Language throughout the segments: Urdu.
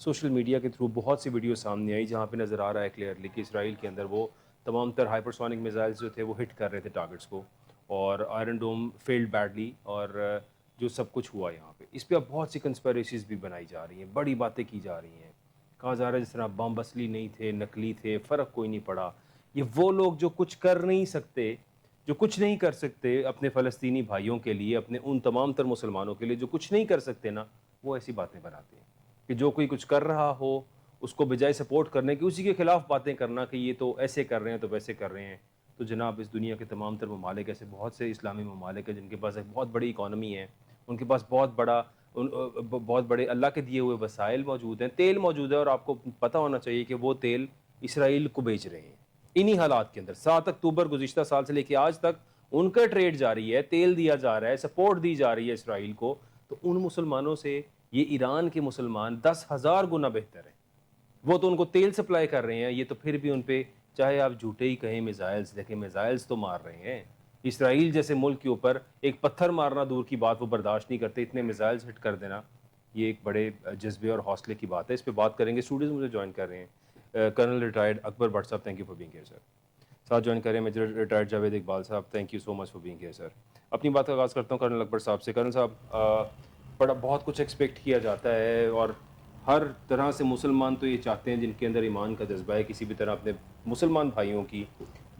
سوشل میڈیا کے تھرو بہت سی ویڈیو سامنے آئی جہاں پہ نظر آ رہا ہے کلیئرلی کہ اسرائیل کے اندر وہ تمام تر ہائپرسونک میزائلز جو تھے وہ ہٹ کر رہے تھے ٹارگٹس کو، اور آئرن ڈوم فیلڈ بیڈلی، اور جو سب کچھ ہوا یہاں پہ اس پہ اب بہت سی کنسپیریسیز بھی بنائی جا رہی ہیں، بڑی باتیں کی جا رہی ہیں، کہا جا رہا ہے جس طرح بم اصلی نہیں تھے، نقلی تھے، فرق کوئی نہیں پڑا۔ یہ وہ لوگ جو کچھ کر نہیں سکتے، جو کچھ نہیں کر سکتے اپنے فلسطینی بھائیوں کے لیے، اپنے ان تمام تر مسلمانوں کے لیے جو کچھ نہیں کر سکتے نا، وہ ایسی باتیں بناتے ہیں کہ جو کوئی کچھ کر رہا ہو اس کو بجائے سپورٹ کرنے کی اسی کے خلاف باتیں کرنا کہ یہ تو ایسے کر رہے ہیں تو ویسے کر رہے ہیں۔ تو جناب اس دنیا کے تمام تر ممالک ایسے بہت سے اسلامی ممالک ہیں جن کے پاس ایک بہت بڑی اکانومی ہے، ان کے پاس بہت بڑے اللہ کے دیے ہوئے وسائل موجود ہیں، تیل موجود ہے، اور آپ کو پتہ ہونا چاہیے کہ وہ تیل اسرائیل کو بیچ رہے ہیں انہی حالات کے اندر۔ 7 اکتوبر گزشتہ سال سے لے کے آج تک ان کا ٹریڈ جاری ہے، تیل دیا جا رہا ہے، سپورٹ دی جا رہی ہے اسرائیل کو۔ تو ان مسلمانوں سے یہ ایران کے مسلمان 10,000 گنا بہتر ہیں، وہ تو ان کو تیل سپلائی کر رہے ہیں، یہ تو پھر بھی ان پہ چاہے آپ جھوٹے ہی کہیں میزائلز، دیکھیں میزائلز تو مار رہے ہیں۔ اسرائیل جیسے ملک کے اوپر ایک پتھر مارنا دور کی بات وہ برداشت نہیں کرتے، اتنے میزائلز ہٹ کر دینا یہ ایک بڑے جذبے اور حوصلے کی بات ہے۔ اس پہ بات کریں گے، اسٹوڈیوز مجھے جوائن کر رہے ہیں، کرنل ریٹائرڈ اکبر بٹ صاحب، thank you for being here sir. ساتھ جوائن کریں میجر ریٹائرڈ جاوید اقبال صاحب، thank you so much for being here sir. اپنی بات کا آغاز کرتا ہوں کرنل اکبر صاحب سے۔ کرنل صاحب، بڑا بہت کچھ ایکسپیکٹ کیا جاتا ہے، اور ہر طرح سے مسلمان تو یہ چاہتے ہیں جن کے اندر ایمان کا جذبہ ہے کسی بھی طرح اپنے مسلمان بھائیوں کی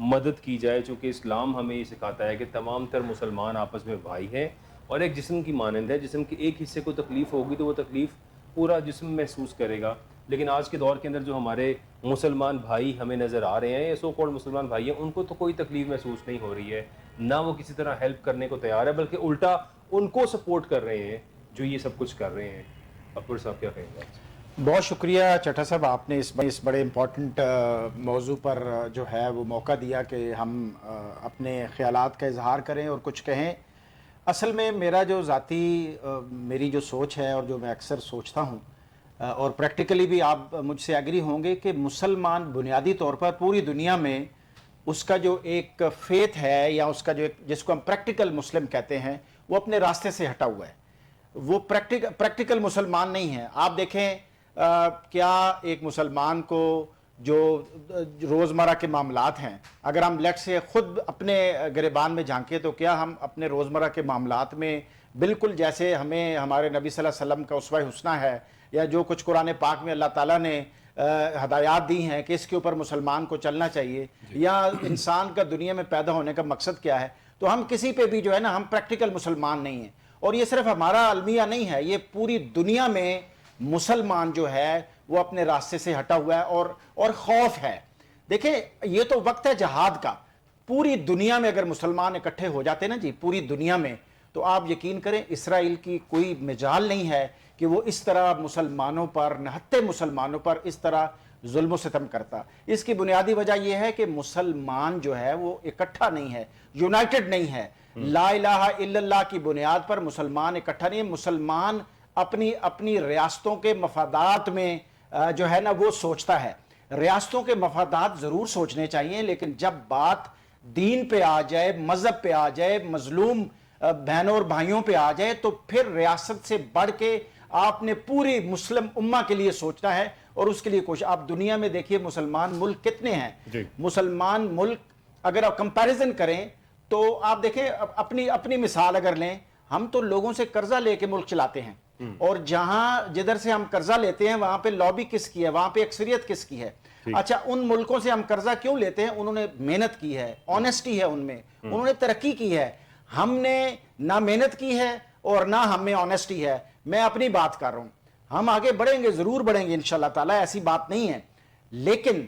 مدد کی جائے، چونکہ اسلام ہمیں یہ سکھاتا ہے کہ تمام تر مسلمان آپس میں بھائی ہیں اور ایک جسم کی مانند ہے، جسم کے ایک حصے کو تکلیف ہوگی تو وہ تکلیف پورا جسم محسوس کرے گا۔ لیکن آج کے دور کے اندر جو ہمارے مسلمان بھائی ہمیں نظر آ رہے ہیں، یہ سو کالڈ مسلمان بھائی ہیں، ان کو تو کوئی تکلیف محسوس نہیں ہو رہی ہے، نہ وہ کسی طرح ہیلپ کرنے کو تیار ہے، بلکہ الٹا ان کو سپورٹ کر رہے ہیں جو یہ سب کچھ کر رہے ہیں۔ اکبر صاحب کیا کہیں گے؟ بہت شکریہ چٹھا صاحب، آپ نے اس بڑے امپورٹنٹ موضوع پر جو ہے وہ موقع دیا کہ ہم اپنے خیالات کا اظہار کریں اور کچھ کہیں۔ اصل میں میرا جو میری جو سوچ ہے اور جو میں اکثر سوچتا ہوں، اور پریکٹیکلی بھی آپ مجھ سے ایگری ہوں گے کہ مسلمان بنیادی طور پر پوری دنیا میں اس کا جو ایک فیتھ ہے، یا اس کا جو جس کو ہم پریکٹیکل مسلم کہتے ہیں، وہ اپنے راستے سے ہٹا ہوا ہے، وہ پریکٹیکل مسلمان نہیں ہے۔ آپ دیکھیں کیا ایک مسلمان کو جو روزمرہ کے معاملات ہیں، اگر ہم لیٹ سے خود اپنے گریبان میں جھانکیں تو کیا ہم اپنے روزمرہ کے معاملات میں بالکل جیسے ہمیں ہمارے نبی صلی اللہ علیہ وسلم کا اسوہ حسنہ ہے، یا جو کچھ قرآن پاک میں اللہ تعالیٰ نے ہدایات دی ہیں کہ اس کے اوپر مسلمان کو چلنا چاہیے، یا انسان کا دنیا میں پیدا ہونے کا مقصد کیا ہے، تو ہم کسی پہ بھی جو ہے نا، ہم پریکٹیکل مسلمان نہیں ہیں۔ اور یہ صرف ہمارا المیہ نہیں ہے، یہ پوری دنیا میں مسلمان جو ہے وہ اپنے راستے سے ہٹا ہوا ہے، اور خوف ہے۔ دیکھیں یہ تو وقت ہے جہاد کا، پوری دنیا میں اگر مسلمان اکٹھے ہو جاتے نا جی، پوری دنیا میں، تو آپ یقین کریں اسرائیل کی کوئی مجال نہیں ہے کہ وہ اس طرح مسلمانوں پر، نہتے مسلمانوں پر اس طرح ظلم و ستم کرتا۔ اس کی بنیادی وجہ یہ ہے کہ مسلمان جو ہے وہ اکٹھا نہیں ہے، یونائٹڈ نہیں ہے۔ لا الہ الا اللہ کی بنیاد پر مسلمان اکٹھا نہیں ہے۔ مسلمان اپنی ریاستوں کے مفادات میں جو ہے نا وہ سوچتا ہے، ریاستوں کے مفادات ضرور سوچنے چاہیے، لیکن جب بات دین پہ آ جائے، مذہب پہ آ جائے، مظلوم بہنوں اور بھائیوں پہ آ جائے، تو پھر ریاست سے بڑھ کے آپ نے پوری مسلم امہ کے لیے سوچنا ہے، اور اس کے لیے کوشش۔ آپ دنیا میں دیکھیے مسلمان ملک کتنے ہیں، مسلمان ملک اگر آپ کمپیریزن کریں تو آپ دیکھیں، اپنی مثال اگر لیں، ہم تو لوگوں سے قرضہ لے کے ملک چلاتے ہیں، اور جدھر سے ہم قرضہ لیتے ہیں وہاں پہ لابی کس کی ہے، وہاں پہ اکثریت کس کی ہے۔ اچھا، ان ملکوں سے ہم قرضہ کیوں لیتے ہیں؟ انہوں نے محنت کی ہے، آنیسٹی ہے ان میں، انہوں نے ترقی کی ہے۔ ہم نے نہ محنت کی ہے اور نہ ہم میں آنیسٹی ہے۔ میں اپنی بات کر رہا ہوں، ہم آگے بڑھیں گے، ضرور بڑھیں گے انشاءاللہ تعالیٰ، ایسی بات نہیں ہے۔ لیکن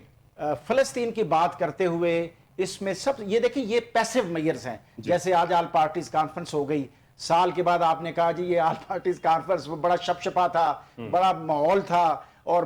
فلسطین کی بات کرتے ہوئے اس میں سب یہ دیکھیں، یہ پیسو میئرز ہیں، جیسے آج آل پارٹیز کانفرنس ہو گئی، سال کے بعد آپ نے کہا جی یہ آل پارٹیز کانفرنس بڑا شپشپا تھا، بڑا ماحول تھا، اور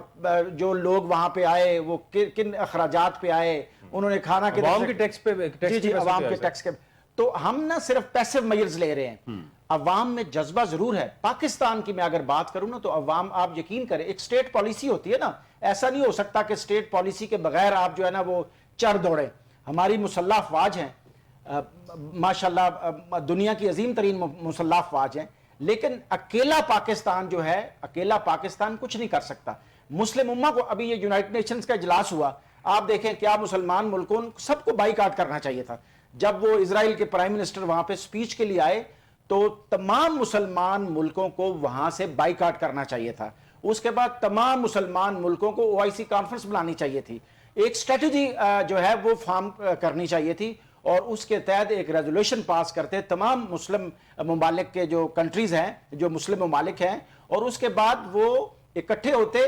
جو لوگ وہاں پہ آئے وہ کن اخراجات پہ آئے، انہوں نے کھانا عوام کے ٹیکس پہ، جی عوام کے ٹیکس کے، تو ہم نہ صرف پیسو میئرز لے رہے ہیں، عوام میں جذبہ ضرور ہے۔ پاکستان کی میں اگر بات کروں نا تو عوام، آپ یقین کریں، ایک سٹیٹ پالیسی ہوتی ہے نا، ایسا نہیں ہو سکتا کہ سٹیٹ پالیسی کے بغیر آپ جو ہے نا وہ چر دوڑیں۔ ہماری مسلح افواج ہیں ماشاءاللہ، دنیا کی عظیم ترین مسلح افواج ہیں، لیکن اکیلا پاکستان جو ہے، اکیلا پاکستان کچھ نہیں کر سکتا. مسلم امہ کو ابھی یہ یونائٹڈ نیشنز کا اجلاس ہوا، آپ دیکھیں کیا مسلمان ملکوں سب کو بائیکاٹ کرنا چاہیے تھا. جب وہ اسرائیل کے پرائم منسٹر وہاں پہ سپیچ کے لیے آئے تو تمام مسلمان ملکوں کو وہاں سے بائیکاٹ کرنا چاہیے تھا. اس کے بعد تمام مسلمان ملکوں کو OIC کانفرنس بلانی چاہیے تھی، ایک سٹریٹجی جو ہے وہ فارم کرنی چاہیے تھی، اور اس کے تحت ایک ریزولوشن پاس کرتے تمام مسلم ممالک کے جو کنٹریز ہیں، جو مسلم ممالک ہیں، اور اس کے بعد وہ اکٹھے ہوتے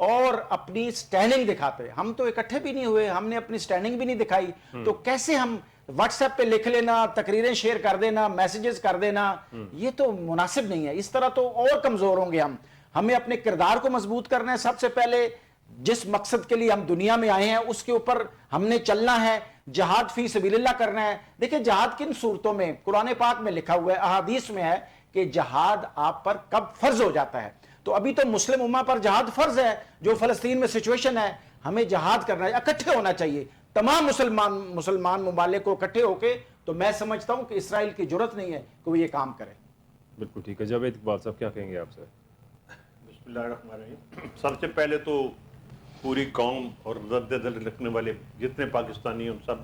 اور اپنی سٹینڈنگ دکھاتے. ہم تو اکٹھے بھی نہیں ہوئے، ہم نے اپنی سٹینڈنگ بھی نہیں دکھائی. تو کیسے ہم واٹس ایپ پہ لکھ لینا، تقریریں شیئر کر دینا، میسیجز کر دینا، یہ تو مناسب نہیں ہے. اس طرح تو اور کمزور ہوں گے ہم. ہمیں اپنے کردار کو مضبوط کرنا ہے. سب سے پہلے جس مقصد کے لیے ہم دنیا میں آئے ہیں اس کے اوپر ہم نے چلنا ہے. جہاد فی سبیل اللہ کرنا ہے. دیکھیں جہاد کن صورتوں میں قرآن پاک میں لکھا ہوا ہے، احادیث میں ہے کہ جہاد آپ پر کب فرض ہو جاتا ہے. تو ابھی تو مسلم امہ پر جہاد فرض ہے. جو فلسطین میں سچویشن ہے، ہمیں جہاد کرنا ہے، اکٹھے ہونا چاہیے تمام مسلمان ممالک کو اکٹھے ہو کے. تو میں سمجھتا ہوں کہ اسرائیل کی جرت نہیں ہے کہ وہ یہ کام کرے. بالکل ٹھیک ہے. جاوید اقبال صاحب کیا کہیں گے آپ سے؟ بسم اللہ الرحمن الرحیم. سب سے پہلے تو پوری قوم اور رد دل رکھنے والے جتنے پاکستانی ہیں ان سب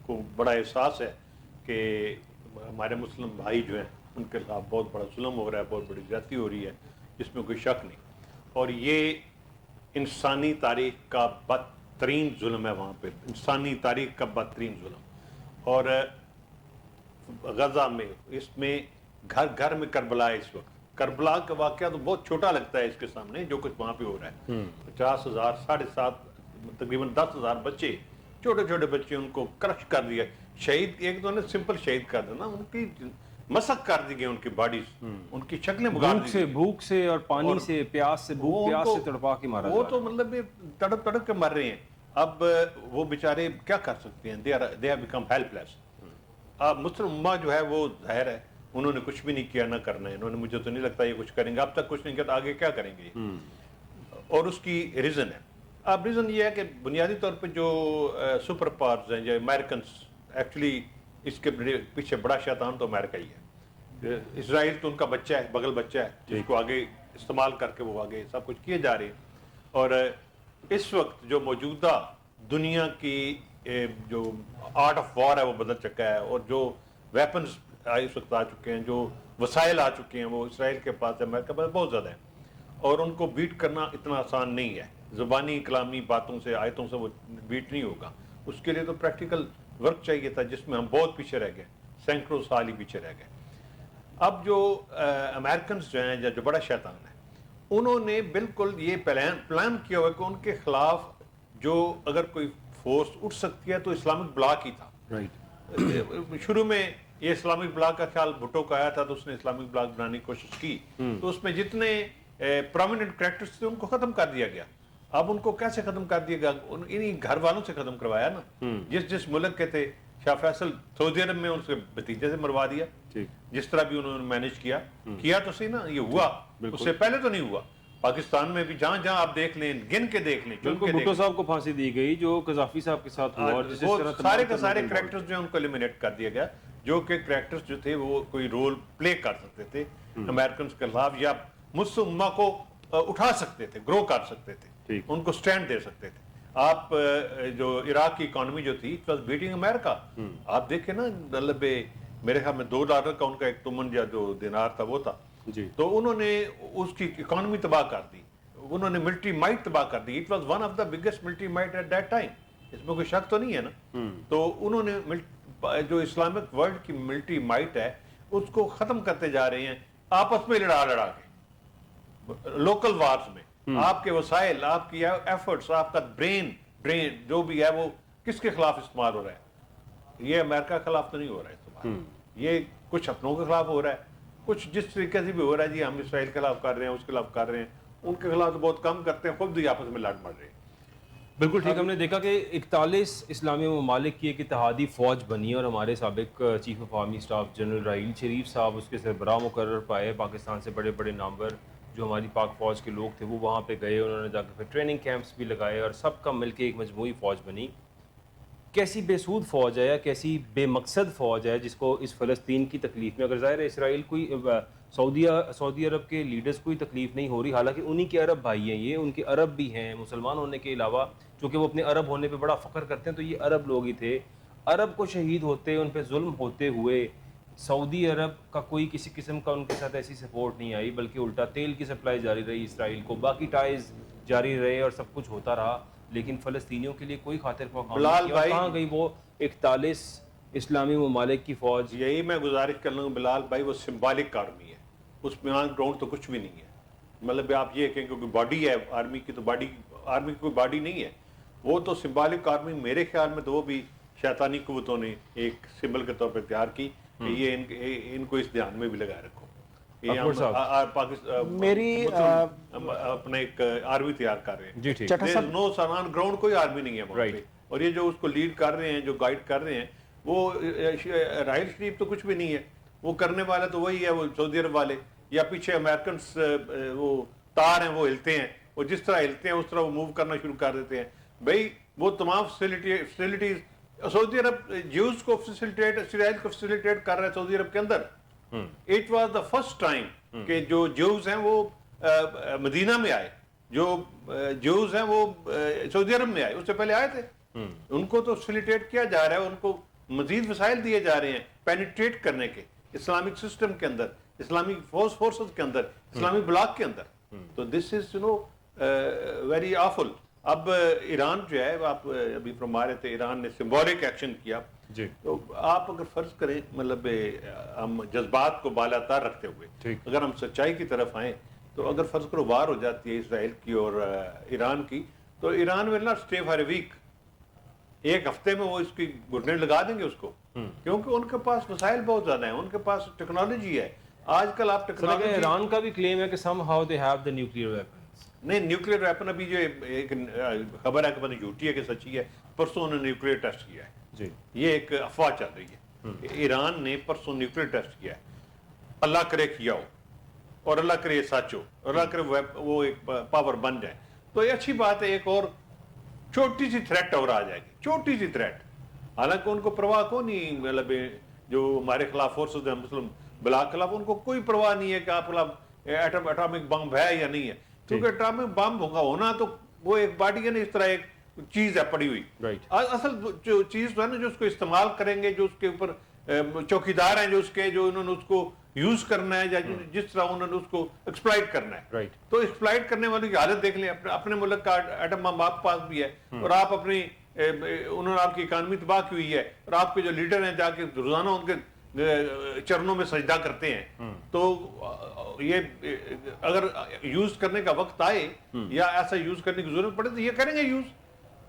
کو بڑا احساس ہے کہ ہمارے مسلم بھائی جو ہیں ان کے خلاف بہت بڑا ظلم ہو رہا ہے، بہت بڑی زیادتی ہو رہی ہے، جس میں کوئی شک نہیں. اور یہ انسانی تاریخ کا بدترین ظلم ہے. وہاں پہ انسانی تاریخ کا بدترین ظلم. اور غزہ میں اس میں گھر گھر میں کربلا ہے. اس وقت کربلا کا واقعہ تو بہت چھوٹا لگتا ہے اس کے سامنے جو کچھ وہاں پہ ہو رہا ہے. 50,000 7.5 تقریباً 10,000 بچے، چھوٹے چھوٹے بچے، ان کو کرش کر دیا. شہید ایک تو نے سمپل شہید کر دینا، ان کی مسخ کر دی گئی، ان کی باڈیز، ان کی شکلیں بگاڑ دی گئی. بھوک سے اور پانی سے، پیاس سے، بھوک پیاس سے تڑپا کے مارا. وہ تو مطلب تڑپ تڑپ کے مر رہے ہیں. اب وہ بیچارے کیا کر سکتے ہیں؟ they have become helpless. اب مسلم امہ جو ہے وہ ظاہر ہے انہوں نے کچھ بھی نہیں کیا، نہ کرنا ہے. انہوں نے، مجھے تو نہیں لگتا یہ کچھ کریں گے. اب تک کچھ نہیں کیا تو آگے کیا کریں گے؟ اور اس کی ریزن ہے. اب ریزن یہ ہے کہ بنیادی طور پہ جو سپر پاورز ہیں جو امریکنس، ایکچولی اس کے پیچھے بڑا شیطان تو امریکہ ہی ہے. اسرائیل تو ان کا بچہ ہے، بغل بچہ ہے، جس کو آگے استعمال کر کے وہ آگے سب کچھ کیے جا رہے ہیں. اور اس وقت جو موجودہ دنیا کی جو آرٹ آف وار ہے وہ بدل چکا ہے، اور جو ویپنز اس وقت آ چکے ہیں، جو وسائل آ چکے ہیں، وہ اسرائیل کے پاس، امریکہ کے پاس بہت زیادہ ہیں. اور ان کو بیٹ کرنا اتنا آسان نہیں ہے. زبانی کلامی باتوں سے، آیتوں سے وہ بیٹ نہیں ہوگا. اس کے لیے تو پریکٹیکل ورک چاہیے تھا، جس میں ہم بہت پیچھے رہ گئے، سینکڑوں سال ہی پیچھے رہ گئے. اب جو امریکنز جو ہیں، جو بڑا شیطان ہے، انہوں نے بالکل یہ پلان کیا ہوا کہ ان کے خلاف جو اگر کوئی فورس اٹھ سکتی ہے تو اسلامک بلاک ہی تھا. شروع میں یہ اسلامک بلاک کا خیال بھٹو کا آیا تھا تو اس نے اسلامک بلاک بنانے کی کوشش کی. تو اس میں جتنے پرومیننٹ کریکٹرز تھے ان کو ختم کر دیا گیا. اب ان کو کیسے ختم کر دیا گیا؟ انہی گھر والوں سے ختم کروایا نا. جس ملک کے تھے، شاہ فیصل سعودی عرب میں ان سے بھتیجے سے مروا دیا. جس طرح بھی انہوں نے مینج کیا تو صحیح نا. یہ ہوا، اس سے پہلے تو نہیں ہوا. پاکستان میں بھی جہاں جہاں آپ دیکھ لیں، گن کے دیکھ لیں. بھٹو صاحب کو پھانسی دی گئی جو قذافی صاف کے ساتھ ہوا، اور سارے کے سارے کریکٹرز جو ہیں ان کو ایلیمینیٹ کر دیا گیا، جو کہ کریکٹرز جو تھے وہ کوئی رول پلے کر سکتے تھے امریکنز کے خلاف، یا مسلم امہ کو اٹھا سکتے تھے، گرو کر سکتے تھے، ان کو سٹینڈ دے سکتے تھے. آپ جو عراق کی اکانومی جو تھی، اٹ واز بیٹنگ امریکہ. آپ دیکھیں نا، مطلب میرے خیال میں $2 کا ان کا ایک تمن یا جو دینار تھا وہ تھا. تو انہوں نے اس کی اکانومی تباہ کر دی، انہوں نے ملٹری مائٹ تباہ کر دی. It was one of the biggest military might at that time. اس میں کوئی شک تو نہیں ہے نا. تو انہوں نے جو اسلامک ورلڈ کی ملٹری مائٹ ہے اس کو ختم کرتے جا رہے ہیں، آپس میں لڑا کے، لوکل وارز میں. آپ کے وسائل، آپ کی ایفرٹس، آپ کا برین جو بھی ہے وہ کس کے خلاف استعمال ہو رہا ہے؟ یہ امریکہ کے خلاف تو نہیں ہو رہا ہے استعمال. یہ کچھ اپنوں کے خلاف ہو رہا ہے، کچھ جس طریقے سے بھی ہو رہا ہے. جی ہم اسرائیل کے خلاف کر رہے ہیں، اس کے خلاف کر رہے ہیں، ان کے خلاف تو بہت کم کرتے ہیں، خود بھی آپس میں لڑ مر رہے ہیں. بالکل ٹھیک. ہم نے دیکھا کہ 41 اسلامی ممالک کی ایک اتحادی فوج بنی، اور ہمارے سابق chief of army staff general Raheel Sharif صاحب اس کے سربراہ مقرر پائے. پاکستان سے بڑے بڑے نامور جو ہماری پاک فوج کے لوگ تھے وہ وہاں پہ گئے، انہوں نے جا کے پھر ٹریننگ کیمپس بھی لگائے، اور سب کا مل کے ایک مجموعی فوج بنی. کیسی بے سود فوج ہے یا کیسی بے مقصد فوج ہے جس کو اس فلسطین کی تکلیف میں، اگر ظاہر ہے اسرائیل کوئی سعودی عرب کے لیڈرز کوئی تکلیف نہیں ہو رہی، حالانکہ انہی کے عرب بھائی ہیں، یہ ان کے عرب بھی ہیں مسلمان ہونے کے علاوہ، چونکہ وہ اپنے عرب ہونے پہ بڑا فخر کرتے ہیں، تو یہ عرب لوگ ہی تھے. عرب کو شہید ہوتے، ان پہ ظلم ہوتے ہوئے سعودی عرب کا کوئی کسی قسم کا ان کے ساتھ ایسی سپورٹ نہیں آئی، بلکہ الٹا تیل کی سپلائی جاری رہی اسرائیل کو، باقی ٹائز جاری رہے اور سب کچھ ہوتا رہا، لیکن فلسطینیوں کے لیے کوئی خاطر خواہ کام نہیں کیا. کہاں گئی وہ 41 اسلامی ممالک کی فوج؟ یہی میں گزارش کر لوں گا بلال بھائی، وہ سمبولک آرمی ہے، اس میں آن گراؤنڈ تو کچھ بھی نہیں ہے. مطلب آپ یہ کہیں کہ باڈی ہے آرمی کی، تو باڈی آرمی کی کوئی باڈی نہیں ہے، وہ تو سمبولک آرمی میرے خیال میں تو وہ بھی شیطانی قوتوں نے ایک سمبل کے طور پہ تیار کی کہ یہ ان کو اس دھیان میں بھی لگائے رکھو. میری اپنے ایک آرمی تیار کر رہے ہیں. جی ٹھیک. نو سران گراؤنڈ کوئی آرمی نہیں ہے وہاں پہ، اور یہ جو اس کو لیڈ کر رہے ہیں، جو گائیڈ کر رہے ہیں، وہ راحیل شریف تو کچھ بھی نہیں ہے، وہ کرنے والا تو وہی ہے، وہ سعودی عرب والے، یا پیچھے امریکنس وہ تار ہیں وہ ہلتے ہیں، وہ جس طرح ہلتے ہیں اس طرح وہ موو کرنا شروع کر دیتے ہیں. بھائی وہ تمام فیسلٹیز سعودی عرب جیوز کو فیسلٹیٹ، اسرائیل کو فیسلٹیٹ کر رہا ہے سعودی عرب کے اندر. It was the first time کہ جو جیوز ہیں وہ مدینہ میں آئے، جو جیوز ہیں وہ سعودی عرب میں آئے، اس سے پہلے آئے تھے. ان کو تو فیسلٹیٹ کیا جا رہا ہے، ان کو مزید وسائل دیے جا رہے ہیں پینیٹریٹ کرنے کے اسلامک سسٹم کے اندر، اسلامک فورسز کے اندر، اسلامی بلاک کے اندر. تو دس از ویری آفل. اب ایران جو ہے، آپ ابھی فرما رہے تھے ایران نے سمبولک ایکشن کیا. جی. تو آپ اگر فرض کریں، مطلب ہم جذبات کو بالاتر رکھتے ہوئے اگر ہم سچائی کی طرف آئیں، تو اگر فرض کرو وار ہو جاتی ہے اسرائیل کی اور ایران کی، تو Iran will not stay for a week. ایک ہفتے میں وہ اس کی گھٹنے لگا دیں گے اس کو، کیونکہ ان کے پاس وسائل بہت زیادہ ہیں، ان کے پاس ٹیکنالوجی ہے. آج کل آپ ٹیکنالوجی، ایران کا بھی کلیم ہے کہ some how they have the nuclear weapons. نہیں، نیوکلیئر ویپن ابھی جو ایک خبر ہے کہ پتہ جھوٹی ہے کہ سچی ہے، پرسوں انہوں نے نیوکلیئر ٹیسٹ کیا ہے. جی. یہ ایک افواہ چل رہی ہے. ایران نے پرسوں نیوکلیئر ٹیسٹ کیا ہے. اللہ کرے کیا ہو، اور اللہ کرے یہ سچ ہو، اور اللہ کرے وہ ایک پاور بن جائے، تو یہ اچھی بات ہے. ایک اور چھوٹی سی تھریٹ اور آ جائے گی، چھوٹی سی تھریٹ. حالانکہ ان کو پرواہ کو نہیں، مطلب جو ہمارے خلاف فورسز ہیں مسلم بلاک خلاف، ان کو کوئی پرواہ نہیں ہے کہ آپ خلاف ایٹامک بم ہے یا نہیں ہے، کیونکہ ایٹامک بم ہونا تو وہ ایک باڈی ہے نا، اس طرح ایک چیز ہے پڑی ہوئی. اصل جو چیز تو ہے نا، جو اس کو استعمال کریں گے، جو اس کے اوپر چوکیدار ہیں، جو انہوں نے اس کو یوز کرنا ہے، یا جس طرح انہوں نے اس کو ایکسپلائٹ کرنا ہے. تو ایکسپلائٹ کرنے والوں کی حالت دیکھ لیں. اپنے ملک کا ایٹم بم آپ کے پاس بھی ہے، اور آپ اپنی انہوں نے آپ کی اکانومی تباہ کی ہوئی ہے، اور آپ کے جو لیڈر ہیں جا کے روزانہ ان کے چرنوں میں سجدہ کرتے ہیں. تو یہ اگر یوز کرنے کا وقت آئے یا ایسا یوز کرنے کی ضرورت پڑے تو یہ کریں گے یوز.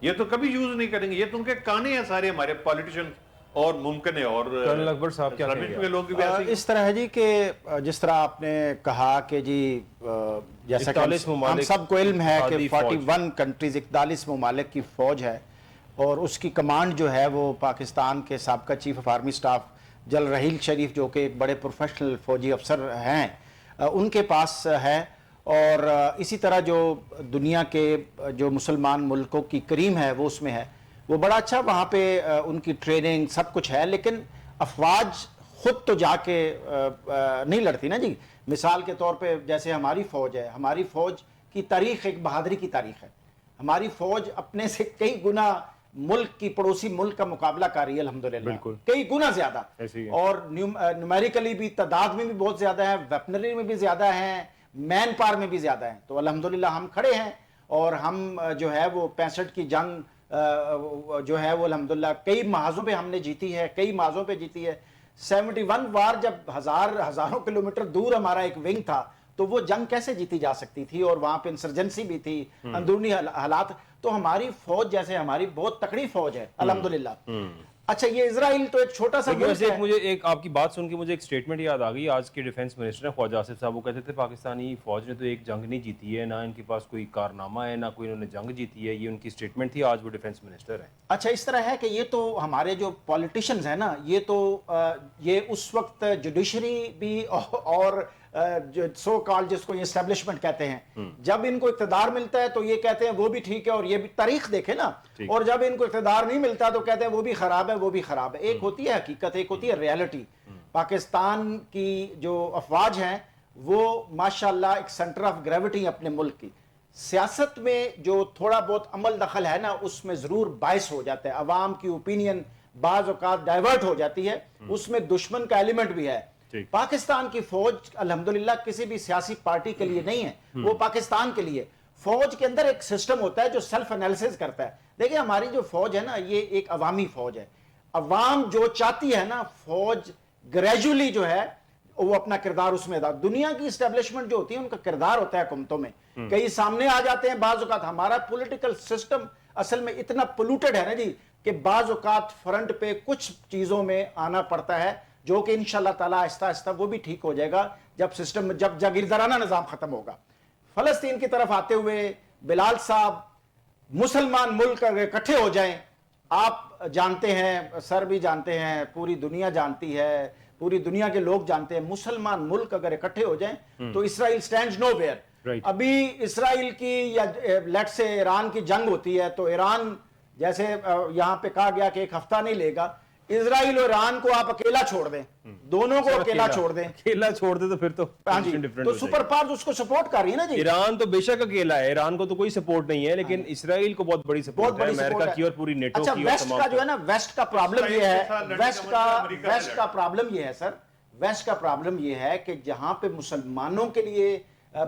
یہ تو کبھی یوز نہیں کریں گے، یہ تو ان کے کانے ہیں سارے ہمارے پولیٹیشین اور ممکن ہے. اور کرنل اکبر صاحب کیا کہیں گے؟ لوگ بھی اس طرح ہے جی کہ جس طرح آپ نے کہا کہ جی جیسا کہ ہم سب کو علم ہے کہ 41 کنٹریز 41 ممالک کی فوج ہے، اور اس کی کمانڈ جو ہے وہ پاکستان کے سابقہ chief of army staff general Raheel Sharif, جو کہ ایک بڑے پروفیشنل فوجی افسر ہیں، ان کے پاس ہے. اور اسی طرح جو دنیا کے جو مسلمان ملکوں کی کریم ہے وہ اس میں ہے. وہ بڑا اچھا وہاں پہ ان کی ٹریننگ سب کچھ ہے، لیکن افواج خود تو جا کے نہیں لڑتی نا جی. مثال کے طور پہ جیسے ہماری فوج ہے، ہماری فوج کی تاریخ ایک بہادری کی تاریخ ہے. ہماری فوج اپنے سے کئی گنا ملک کی پڑوسی ملک کا مقابلہ کر رہی ہے الحمدللہ، کئی گنا زیادہ، اور نیومیریکلی بھی تعداد میں بھی بہت زیادہ ہے، ویپنری میں بھی زیادہ ہیں، مین پاور میں بھی زیادہ ہیں. تو الحمدللہ ہم کھڑے ہیں، اور ہم جو ہے وہ 65 کی جنگ جو ہے وہ الحمدللہ کئی محاذوں پہ ہم نے جیتی ہے، کئی محاذوں پہ جیتی ہے. 71 وار جب ہزاروں کلومیٹر دور ہمارا ایک ونگ تھا، تو وہ جنگ کیسے جیتی جا سکتی تھی؟ اور وہاں پہ انسرجنسی بھی تھی، اندرونی حالات. تو ہماری فوج جیسے ہماری بہت تکڑی فوج ہے الحمدللہ. اچھا، یہ اسرائیل تو ایک چھوٹا سا ملک ہے. مجھے ایک آپ کی بات سن کے مجھے ایک سٹیٹمنٹ یاد آ گئی. آج کے ڈیفنس منسٹر ہیں خواجہ آصف صاحب، وہ کہتے تھے پاکستانی فوج نے تو ایک جنگ نہیں جیتی ہے، نہ ان کے پاس کوئی کارنامہ ہے، نہ کوئی انہوں نے جنگ جیتی ہے. یہ ان کی سٹیٹمنٹ تھی، آج وہ ڈیفنس منسٹر ہیں. اچھا، اس طرح ہے کہ یہ تو ہمارے جو پولیٹیشنز ہیں نا، یہ تو یہ اس وقت جوڈیشری بھی اور جو سو کال جس کو یہ اسٹیبلشمنٹ کہتے ہیں، جب ان کو اقتدار ملتا ہے تو یہ کہتے ہیں وہ بھی ٹھیک ہے، اور یہ بھی تاریخ دیکھیں نا، اور جب ان کو اقتدار نہیں ملتا تو کہتے ہیں وہ بھی خراب ہے، وہ بھی خراب ہے. ایک ہوتی ہے حقیقت، ایک ہوتی ہے ریالٹی. پاکستان کی جو افواج ہیں وہ ماشاءاللہ ایک سینٹر آف گریوٹی اپنے ملک کی. سیاست میں جو تھوڑا بہت عمل دخل ہے نا اس میں ضرور باعث ہو جاتا ہے، عوام کی اوپینین بعض اوقات ڈائیورٹ ہو جاتی ہے، اس میں دشمن کا ایلیمنٹ بھی ہے. پاکستان کی فوج الحمدللہ کسی بھی سیاسی پارٹی کے لیے نہیں ہے، وہ پاکستان کے لیے. فوج کے اندر ایک سسٹم ہوتا ہے جو سیلف انالیسس کرتا ہے. دیکھیں ہماری جو فوج ہے نا یہ ایک عوامی فوج ہے. عوام جو چاہتی ہے نا فوج گریجولی جو ہے وہ اپنا کردار اس میں ادا. دنیا کی اسٹیبلشمنٹ جو ہوتی ہے ان کا کردار ہوتا ہے حکومتوں میں، کئی سامنے آ جاتے ہیں بعض اوقات. ہمارا پولیٹیکل سسٹم اصل میں اتنا پولوٹڈ ہے نا جی کہ بعض اوقات فرنٹ پہ کچھ چیزوں میں آنا پڑتا ہے جو کہ انشاءاللہ تعالی آہستہ آہستہ وہ بھی ٹھیک ہو جائے گا جب سسٹم، جب جاگیردارانہ نظام ختم ہوگا. فلسطین کی طرف آتے ہوئے بلال صاحب، مسلمان ملک اگر اکٹھے ہو جائیں، آپ جانتے ہیں، سر بھی جانتے ہیں، پوری دنیا جانتی ہے، پوری دنیا کے لوگ جانتے ہیں، مسلمان ملک اگر اکٹھے ہو جائیں تو اسرائیل سٹینڈز نو ویئر. ابھی اسرائیل کی یا لیٹ سے ایران کی جنگ ہوتی ہے تو ایران جیسے یہاں پہ کہا گیا کہ ایک ہفتہ نہیں لے گا، اسرائیل اور ایران کو آپ اکیلا چھوڑ دیں، دونوں کو اکیلا چھوڑ دیں، اکیلا چھوڑ دے تو پھر تو تو سپر پاورز اس کو سپورٹ کر رہی ہے نا جی. ایران تو بے شک اکیلا ہے، ایران کو تو کوئی سپورٹ نہیں ہے، لیکن اسرائیل کو بہت بڑی سپورٹ ہے، امریکہ کی اور پوری نیٹو کی. اچھا ویسٹ کا جو ہے نا، ویسٹ کا پرابلم یہ ہے، ویسٹ کا پرابلم یہ ہے سر، ویسٹ کا پرابلم یہ ہے کہ جہاں پہ مسلمانوں کے لیے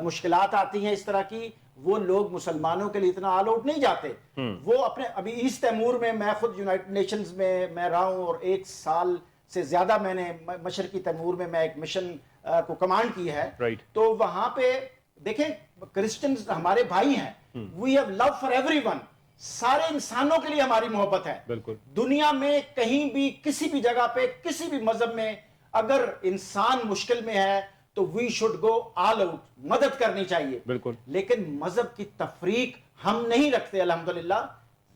مشکلات آتی ہیں اس طرح کی، وہ لوگ مسلمانوں کے لیے اتنا آل آؤٹ نہیں جاتے. وہ اپنے ابھی ایسٹ تیمور میں خود یونائٹڈ نیشنز میں رہا ہوں اور 1 سال سے زیادہ میں نے مشرقی تیمور میں ایک مشن کو کمانڈ کی ہے. تو وہاں پہ دیکھیں کرسچنز ہمارے بھائی ہیں، we have love for everyone, سارے انسانوں کے لیے ہماری محبت ہے. دنیا میں کہیں بھی کسی بھی جگہ پہ کسی بھی مذہب میں اگر انسان مشکل میں ہے تو we should go all out, مدد کرنی چاہیے. لیکن مذہب کی تفریق ہم نہیں رکھتے الحمدللہ،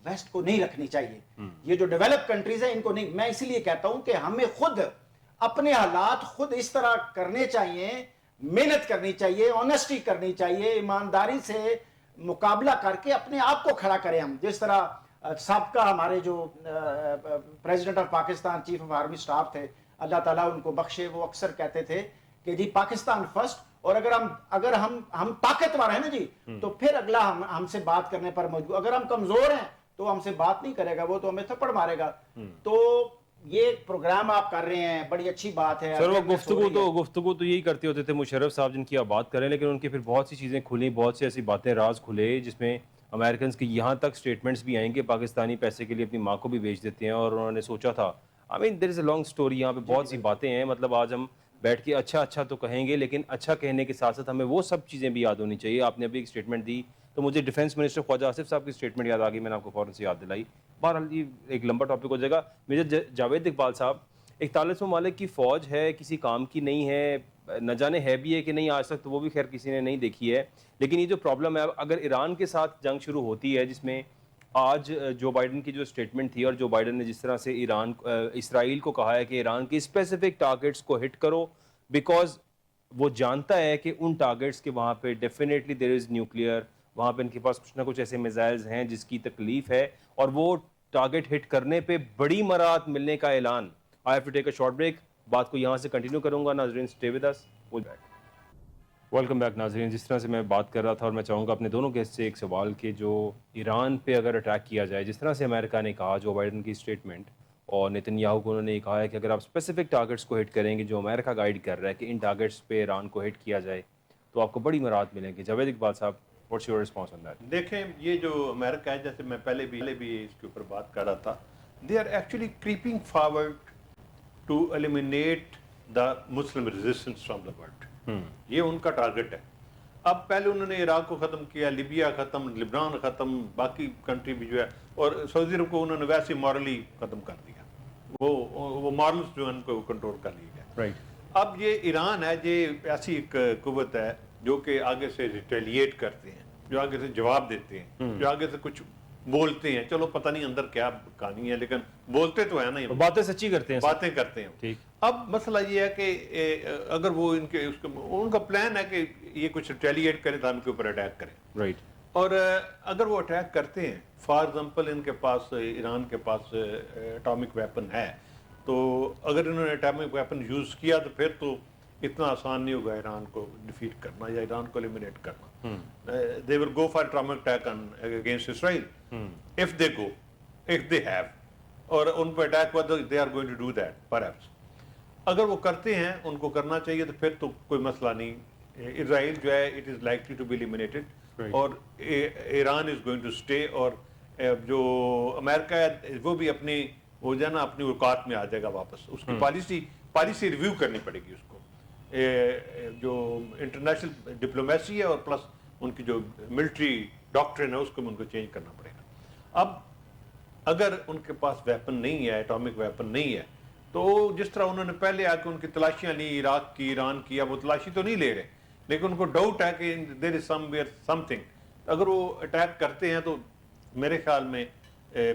ویسٹ کو نہیں رکھنی چاہیے. یہ جو ڈیولپ کنٹریز ہیں ان کو نہیں. میں اسی لیے کہتا ہوں کہ ہمیں خود اپنے حالات خود اس طرح کرنے چاہیے، محنت کرنی چاہیے، آنیسٹی کرنی چاہیے، ایمانداری سے مقابلہ کر کے اپنے آپ کو کھڑا کریں. ہم جس طرح سابقہ ہمارے جو president of Pakistan chief of army staff تھے، اللہ تعالیٰ ان کو بخشے، وہ اکثر کہتے تھے کہ جی پاکستان فرسٹ، اور اگر ہم طاقتور ہیں نا جی تو پھر اگلا ہم سے بات کرنے پر مجبور. اگر ہم کمزور ہیں تو ہم سے بات نہیں کرے گا، وہ تو ہمیں تھپڑ مارے گا. تو یہ پروگرام آپ کر رہے ہیں، بڑی اچھی بات ہے. سر وہ گفتگو تو یہی کرتے ہوتے تھے مشرف صاحب جن کی آپ بات کریں، لیکن ان کی پھر بہت سی چیزیں کھلی، بہت سی ایسی باتیں راز کھلے جس میں امریکنز کی یہاں تک سٹیٹمنٹس بھی آئیں کہ پاکستانی پیسے کے لیے اپنی ماں کو بھی بیچ دیتے ہیں. اور انہوں نے سوچا تھا، آئی مین دیر از اے لانگ اسٹوری، یہاں پہ بہت سی باتیں ہیں. مطلب آج ہم بیٹھ کے اچھا تو کہیں گے، لیکن اچھا کہنے کے ساتھ ساتھ ہمیں وہ سب چیزیں بھی یاد ہونی چاہیے. آپ نے ابھی ایک اسٹیٹمنٹ دی تو مجھے ڈیفینس منسٹر خواجہ آصف صاحب کی اسٹیٹمنٹ یاد آ گئی، میں نے آپ کو فوراً سے یاد دلائی. بہرحال یہ ایک لمبا ٹاپک ہو جائے گا. میجر جاوید اقبال صاحب، 41 ممالک کی فوج ہے، کسی کام کی نہیں ہے، نہ جانے ہے بھی ہے کہ نہیں آج تک، تو وہ بھی خیر کسی نے نہیں دیکھی ہے. لیکن یہ جو پرابلم ہے، اگر ایران کے ساتھ جنگ شروع ہوتی ہے، جس میں آج جو بائیڈن کی جو اسٹیٹمنٹ تھی اور جو بائیڈن نے جس طرح سے اسرائیل کو کہا ہے کہ ایران کی اسپیسیفک ٹارگیٹس کو ہٹ کرو، بیکاز وہ جانتا ہے کہ ان ٹارگیٹس کے وہاں پہ ڈیفینیٹلی دیر از نیوکلیئر، وہاں پہ ان کے پاس کچھ نہ کچھ ایسے میزائلز ہیں جس کی تکلیف ہے، اور وہ ٹارگیٹ ہٹ کرنے پہ بڑی مراعات ملنے کا اعلان. I have to take a short break. بات کو یہاں سے کنٹینیو کروں گا. ناظرین stay with us. We'll be back. Welcome back ناظرین. جس طرح سے میں بات کر رہا تھا، اور میں چاہوں گا اپنے دونوں گیسٹ سے ایک سوال کہ جو ایران پہ اگر اٹیک کیا جائے، جس طرح سے امریکہ نے کہا، جو بائیڈن کی اسٹیٹمنٹ اور نیتن یاہو کو انہوں نے کہا ہے کہ اگر آپ اسپیسیفک ٹارگیٹس کو ہٹ کریں گے، جو امریکہ گائیڈ کر رہا ہے کہ ان ٹارگیٹس پہ ایران کو ہٹ کیا جائے تو آپ کو بڑی مراعات ملیں گی. جاوید اقبال صاحب، what's your response on that? دیکھیں یہ جو امریکہ ہے، جیسے میں پہلے بھی اس کے اوپر بات کر رہا تھا، they are actually creeping forward to eliminate the Muslim resistance from the world. یہ ان کا ٹارگٹ ہے. اب پہلے انہوں نے عراق کو ختم کیا، لیبیا ختم، لبنان ختم، باقی کنٹری بھی جو ہے، اور سعودی عرب کو انہوں نے ویسے مورلی ختم کر دیا. وہ مارلس جو ان کو کنٹرول کر لیا گیا. اب یہ ایران ہے، یہ ایسی ایک قوت ہے جو کہ آگے سے ریٹیلیٹ کرتے ہیں، جو آگے سے جواب دیتے ہیں، جو آگے سے کچھ بولتے ہیں. چلو پتہ نہیں اندر کیا کہانی ہے، لیکن بولتے تو ہیں نا، باتیں سچی کرتے ہیں، باتیں کرتے ہیں. اب مسئلہ یہ ہے کہ اگر وہ ان کا پلان ہے کہ یہ کچھ ریٹیلیٹ کرے تو ہم کے اوپر اٹیک کریں. رائٹ. اور اگر وہ اٹیک کرتے ہیں، فار ایگزامپل ان کے پاس، ایران کے پاس اٹامک ویپن ہے، تو اگر انہوں نے اٹامک ویپن یوز کیا تو پھر تو اتنا آسان نہیں ہوگا ایران کو ڈیفیٹ کرنا یا ایران کو ایلیمینیٹ کرنا. They will go for atomic attack against Israel if they go, if they have, اور ان پہ اٹیک ہوا تو they are going to do that perhaps. اگر وہ کرتے ہیں، ان کو کرنا چاہیے، تو پھر تو کوئی مسئلہ نہیں. اسرائیل جو ہے it is likely to be eliminated, اور Iran is going to stay. اور جو امریکہ ہے وہ بھی اپنی وہ جو ہے نا اپنی اوقات میں آ جائے گا واپس. اس کی پالیسی ریویو کرنی پڑے گی اس کو. جو انٹرنیشنل ڈپلومیسی ہے اور پلس ان کی جو ملٹری ڈاکٹرن ہے اس کو ان کو چینج کرنا پڑے گا. اب اگر ان کے پاس ویپن نہیں ہے، اٹامک ویپن نہیں ہے، تو جس طرح انہوں نے پہلے آ کے ان کی تلاشیاں لی عراق کی، ایران کی، اب وہ تلاشی تو نہیں لے رہے، لیکن ان کو ڈاؤٹ ہے کہ دیر از سم ویئر سم تھنگ. اگر وہ اٹیک کرتے ہیں تو میرے خیال میں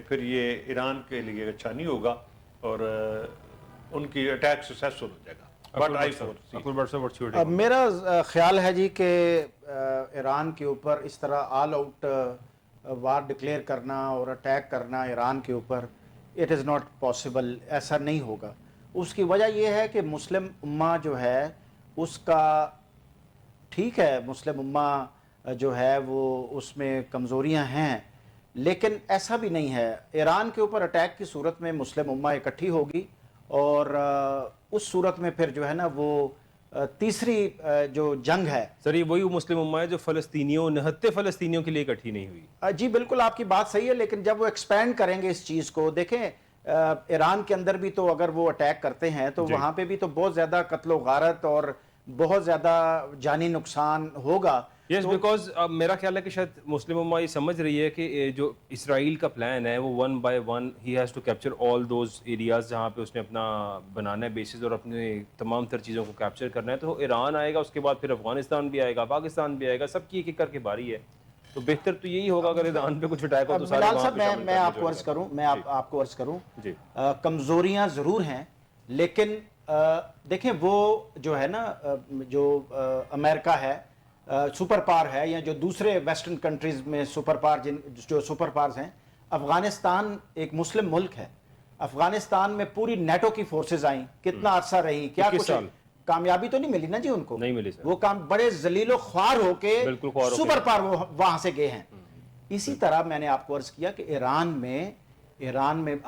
پھر یہ ایران کے لیے اچھا نہیں ہوگا اور ان کی اٹیک سکسیسفل ہو جائے گا. میرا خیال ہے جی کہ ایران کے اوپر اس طرح آل آؤٹ وار ڈکلیئر کرنا اور اٹیک کرنا ایران کے اوپر، اٹ از ناٹ پاسبل. ایسا نہیں ہوگا. اس کی وجہ یہ ہے کہ مسلم امہ جو ہے اس کا، ٹھیک ہے مسلم امہ جو ہے وہ اس میں کمزوریاں ہیں، لیکن ایسا بھی نہیں ہے. ایران کے اوپر اٹیک کی صورت میں مسلم امہ اکٹھی ہوگی، اور اس صورت میں پھر جو ہے نا وہ تیسری جو جنگ ہے. سر یہ وہی مسلم امہ ہے جو فلسطینیوں، نہتے فلسطینیوں کے لیے اکٹھی نہیں ہوئی. جی بالکل آپ کی بات صحیح ہے، لیکن جب وہ ایکسپینڈ کریں گے اس چیز کو، دیکھیں ایران کے اندر بھی تو اگر وہ اٹیک کرتے ہیں تو وہاں پہ بھی تو بہت زیادہ قتل و غارت اور بہت زیادہ جانی نقصان ہوگا. یس بیکاز میرا خیال ہے کہ شاید مسلم امہ یہ سمجھ رہی ہے کہ جو اسرائیل کا پلان ہے وہ ون بائی ون ہی has to capture all those areas جہاں پہ اس نے اپنا بنانا ہے بیسز اور اپنے تمام تر چیزوں کو کیپچر کرنا ہے. تو ایران آئے گا، اس کے بعد پھر افغانستان بھی آئے گا، پاکستان بھی آئے گا، سب کی ایک ایک کر کے باری ہے. تو بہتر تو یہی ہوگا اگر ایران پہ کچھ اٹیک ہو تو سارے وہاں پہ میں آپ کو عرض کروں، میں آپ کو عرض کروں، کمزوریاں ضرور ہیں، لیکن دیکھیں وہ جو ہے نا جو امریکہ ہے سپر پاور ہے، یا جو دوسرے ویسٹرن کنٹریز میں سپر پاور جو سپر پاورز ہیں، افغانستان ایک مسلم ملک ہے. افغانستان میں پوری نیٹو کی فورسز آئیں، کتنا عرصہ رہی، کیا کچھ کامیابی تو نہیں ملی نا جی ان کو، نہیں ملی سر. وہ کام بڑے ذلیل و خوار ہو کے سپر پاور وہاں سے گئے ہیں. اسی طرح میں نے آپ کو عرض کیا کہ ایران میں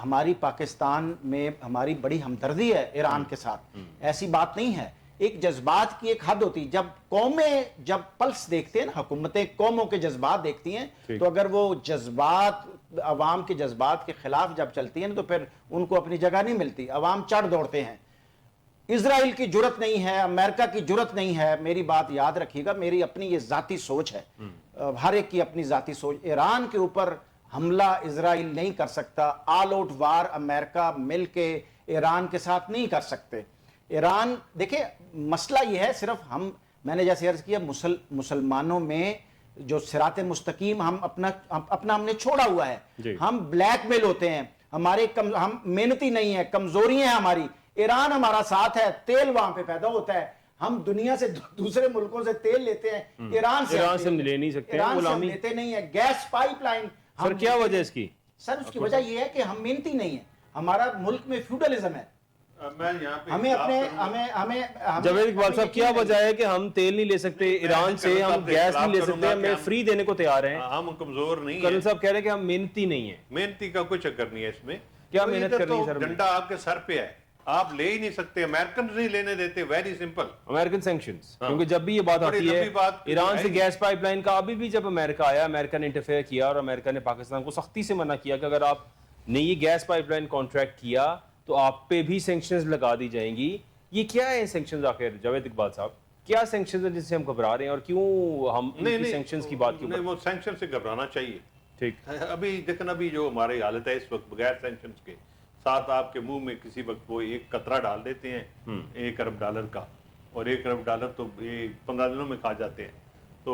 ہماری پاکستان میں ہماری بڑی ہمدردی ہے ایران کے ساتھ، ایسی بات نہیں ہے. ایک جذبات کی ایک حد ہوتی، جب قومیں جب پلس دیکھتے ہیں نا، حکومتیں قوموں کے جذبات دیکھتی ہیں، تو اگر وہ جذبات عوام کے جذبات کے خلاف جب چلتی ہیں تو پھر ان کو اپنی جگہ نہیں ملتی، عوام چڑھ دوڑتے ہیں. اسرائیل کی جرت نہیں ہے، امریکہ کی جرت نہیں ہے. میری بات یاد رکھیے گا، میری اپنی یہ ذاتی سوچ ہے، ہر ایک کی اپنی ذاتی سوچ. ایران کے اوپر حملہ اسرائیل نہیں کر سکتا، آل آؤٹ وار امریکہ مل کے ایران کے ساتھ نہیں کر سکتے. ایران دیکھیں مسئلہ یہ ہے، صرف میں نے جیسے عرض کیا مسلمانوں میں جو صراط مستقیم ہم ہم نے چھوڑا ہوا ہے. ہم بلیک میل ہوتے ہیں، ہم محنتی نہیں ہیں، کمزوریاں ہیں ہماری. ایران ہمارا ساتھ ہے، تیل وہاں پہ پیدا ہوتا ہے، ہم دنیا سے دوسرے ملکوں سے تیل لیتے ہیں، ایران سے لے نہیں سکتے، ایران سے ہم لیتے نہیں ہیں. Gas pipe line. سر کیا وجہ اس کی؟ سر اس کی وجہ یہ ہے کہ ہم محنتی نہیں ہیں، ہمارا ملک میں فیوڈلزم ہے. ہمیں جاوید اقبال صاحب کیا وجہ ہے کہ ہم تیل نہیں لے سکتے ایران سے، ہم گیس نہیں لے سکتے، ہمیں فری دینے کو تیار ہیں، ہم کمزور نہیں ہیں. کرنل صاحب کہہ رہے ہیں کہ ہم محنتی نہیں ہیں. محنتی کا کوئی چکر نہیں ہے اس میں. کیا محنت کرنی ہے سر؟ ڈنڈا آپ کے سر پہ ہے، آپ لے ہی نہیں سکتے. امریکن نہیں لینے دیتے. Very simple, American sanctions. کیونکہ جب بھی یہ بات آتی ہے ایران سے گیس پائپ لائن کا، ابھی بھی جب امریکہ آیا، امریکہ نے انٹرفیئر کیا اور امریکہ نے پاکستان کو سختی سے منع کیا کہ اگر آپ نے یہ گیس پائپ لائن کانٹریکٹ کیا تو آپ پہ بھی سینکشنز لگا دی جائیں گی. یہ کیا ہے سینکشنز آخر جاوید اقبال صاحب؟ کیا سینکشنز ہیں جس سے ہم گھبرا رہے ہیں اور کیوں ہم سینکشنز کی بات کیوں؟ وہ سینکشن سے گھبرانا چاہیے. ٹھیک. ابھی دیکھنا، ابھی جو ہماری حالت ہے اس وقت، بغیر سینکشنز کے ساتھ آپ کے منہ میں کسی وقت وہ ایک قطرہ ڈال دیتے ہیں $1 ارب کا، اور $1 ارب تو یہ 15 دنوں میں کھا جاتے ہیں. تو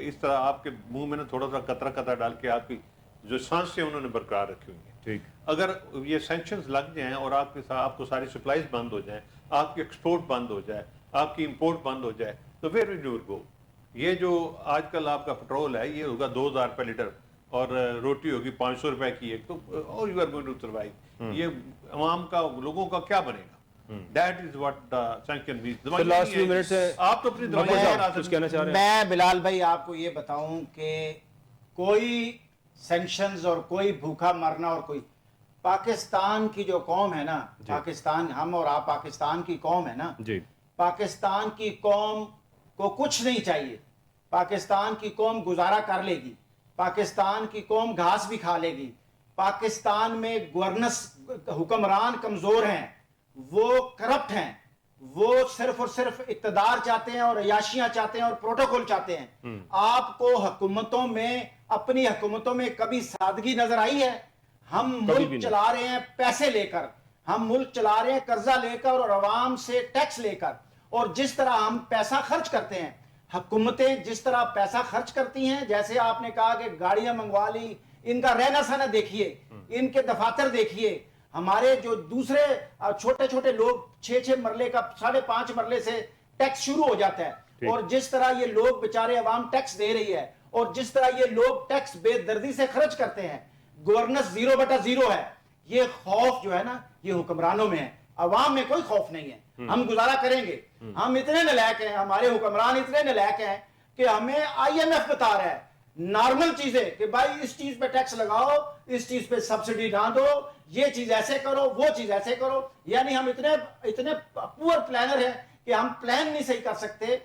اس طرح آپ کے منہ میں نا تھوڑا سا قطرہ ڈال کے آپ کی جو سانسیں انہوں نے برقرار رکھی ہوئی ہیں. ٹھیک. اگر یہ سینکشنز لگ جائیں اور آپ کو ساری سپلائیز بند ہو جائیں, آپ کی ایکسپورٹ بند ہو جائے, آپ کی امپورٹ بند ہو جائے, تو پھر گو. یہ جو آج کل آپ کا پیٹرول ہے یہ ہوگا 2000 روپے لیٹر اور روٹی ہوگی 500 روپے کی ایک, تو you are going to survive. یہ عوام کا, لوگوں کا کیا بنے گا؟ That is what the sanction means. last few minutes آپ تو اپنی دوائیاں کچھ کہنا چاہ رہے ہیں؟ میں بلال بھائی آپ کو یہ بتاؤں کہ کوئی سینکشنز اور کوئی بھوکا مرنا اور کوئی, پاکستان کی جو قوم ہے نا, پاکستان, ہم اور آپ پاکستان کی قوم ہے نا, جی, پاکستان کی قوم کو کچھ نہیں چاہیے. پاکستان کی قوم گزارا کر لے گی, پاکستان کی قوم گھاس بھی کھا لے گی. پاکستان میں گورننس, حکمران کمزور ہیں, وہ کرپٹ ہیں, وہ صرف اور صرف اقتدار چاہتے ہیں اور عیاشیاں چاہتے ہیں اور پروٹوکول چاہتے ہیں. آپ کو حکومتوں میں, اپنی حکومتوں میں کبھی سادگی نظر آئی ہے؟ ہم ملک چلا رہے ہیں پیسے لے کر, ہم ملک چلا رہے ہیں قرضہ لے کر اور عوام سے ٹیکس لے کر, اور جس طرح ہم پیسہ خرچ کرتے ہیں, حکومتیں جس طرح پیسہ خرچ کرتی ہیں, جیسے آپ نے کہا کہ گاڑیاں منگوا لی, ان کا رہنا سہنا دیکھیے, ان کے دفاتر دیکھیے. ہمارے جو دوسرے چھوٹے چھوٹے لوگ 6 مرلے کا 5.5 مرلے سے ٹیکس شروع ہو جاتا ہے, اور جس طرح یہ لوگ بیچارے عوام ٹیکس دے رہی ہے, اور جس طرح یہ لوگ ٹیکس بے دردی سے خرچ کرتے ہیں, گورننس 0/0 ہے. یہ خوف جو ہے نا یہ حکمرانوں میں ہے, عوام میں کوئی خوف نہیں ہے. ہم گزارا کریں گے. ہم اتنے نالائق ہیں, ہمارے حکمران اتنے نالائق ہیں کہ ہمیں IMF بتا رہا ہے نارمل چیزیں کہ بھائی اس چیز پہ ٹیکس لگاؤ, اس چیز پہ سبسڈی نہ دو, یہ چیز ایسے کرو, وہ چیز ایسے کرو. یعنی ہم اتنے پور پلانر ہیں کہ ہم پلان نہیں صحیح کر سکتے.